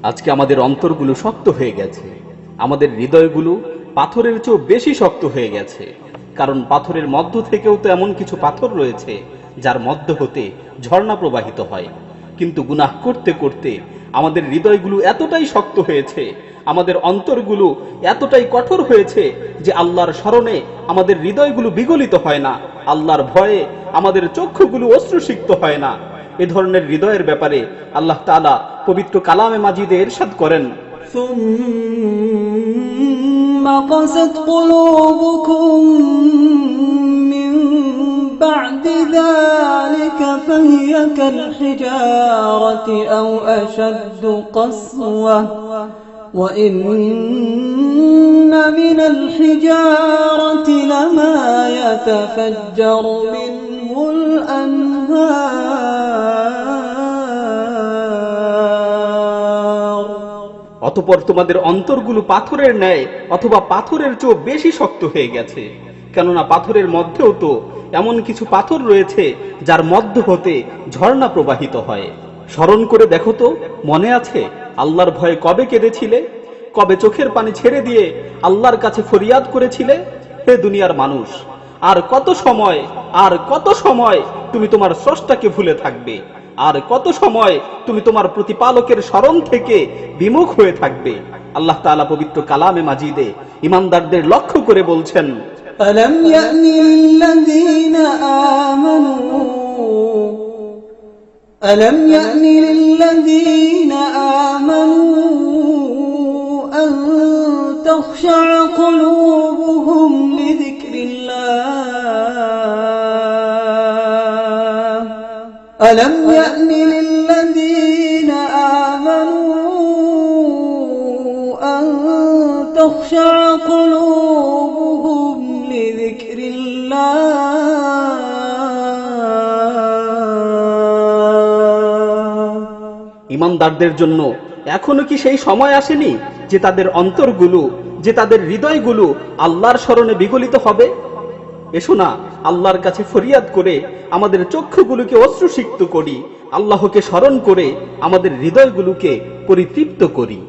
আজকে আমাদের অন্তরগুলো শক্ত হয়ে গেছে, আমাদের হৃদয়গুলো পাথরের চেয়েও বেশি শক্ত হয়ে গেছে। কারণ পাথরের মধ্য থেকেও তো এমন কিছু পাথর রয়েছে যার মধ্য হতে ঝর্ণা প্রবাহিত হয়। কিন্তু গুনাহ করতে করতে আমাদের হৃদয়গুলো এতটাই শক্ত হয়েছে, আমাদের অন্তরগুলো এতটাই কঠোর হয়েছে যে আল্লাহর স্মরণে আমাদের হৃদয়গুলো বিগলিত হয় না, আল্লাহর ভয়ে আমাদের চক্ষুগুলো অশ্রুসিক্ত হয় না। এ ধরনের হৃদয়ের ব্যাপারে আল্লাহ তাআলা পবিত্র কালামে মাজিদে ইরশাদ করেন, সুম্মা কাসাত কুলুবুকুম মিন বা'দি যালিকা ফাহিয়া কাল হিজারাতি আও আশাদ্দু কাসওয়া ওয়া ইন্না মিনাল হিজারাতি লামা ইয়াতাফাজ্জারু মিনহুল আনহার। অতঃপর তোমাদের অন্তরগুলো পাথরের ন্যায় অথবা পাথরের চেয়েও বেশি শক্ত হয়ে গেছে। কেননা পাথরের মধ্যেও তো এমন কিছু পাথর রয়েছে যার মধ্য হতে ঝর্ণা প্রবাহিত হয়। স্মরণ করে দেখো তো, মনে আছে আল্লাহর ভয়ে কবে কেঁদেছিলে, কবে চোখের পানি ছেড়ে দিয়ে আল্লাহর কাছে ফরিয়াদ করেছিলে? হে দুনিয়ার মানুষ, আর কত সময় তুমি তোমার স্রষ্টাকে ভুলে থাকবে, আর কত সময় তুমি তোমার প্রতিপালকের স্মরণ থেকে বিমুখ হয়ে থাকবে। আল্লাহ তাআলা পবিত্র কালামে মাজিদে ঈমানদারদের লক্ষ্য করে বলছেন, ألم يأن للذين آمنوا أن تخشع قلوبهم لذكر الله ألم يأن للذين آمنوا أن تخشع قلوبهم لذكر الله ঈমানদারদের জন্য এখনো কি সেই সময় আসেনি যে তাদের অন্তরগুলো, যে তাদের হৃদয়গুলো আল্লাহর স্মরণে বিগলিত হবে? এসো না আল্লাহর কাছে ফরিয়াদ করে আমাদের চক্ষুগুলোকে অশ্রুসিক্ত করি, আল্লাহকে স্মরণ করে আমাদের হৃদয়গুলোকে পরিতৃপ্ত করি।